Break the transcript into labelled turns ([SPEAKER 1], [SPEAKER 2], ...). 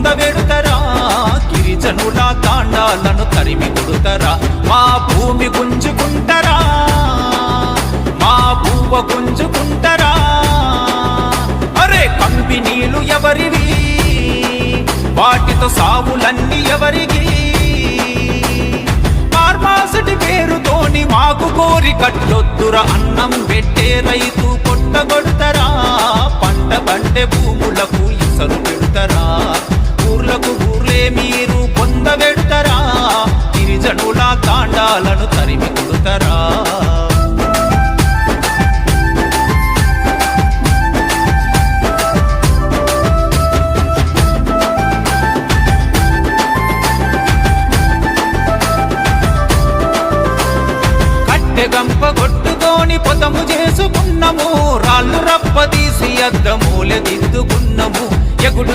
[SPEAKER 1] పొందబెడుతరా గిరిజనుల తాండాలను తరిమి కొడుతరా మా భూమి గుంజుకుంటరా మా భూవ గుంజుకుంటరా అరే కంపెనీలు ఎవరివి వాటితో సావులన్నీ ఎవరికి ఫార్మాసిటీ పేరుతోని మాకు కోరి కట్టొద్దుర అన్నం పెట్టే రైతు కొట్టగొడతరా పంట పండే భూములకు ఇసరు పెడతరా ఊర్లకు ఊర్లే మీరు పొందబెడతరా గిరిజనుల తాండాలను తరిమి కొడుతరా గంప కొట్టుకొని పొతము చేసుకున్నాము రాళ్ళు రప్పదీసి అద్దమూల దిద్దుకున్నాము ఎగుడు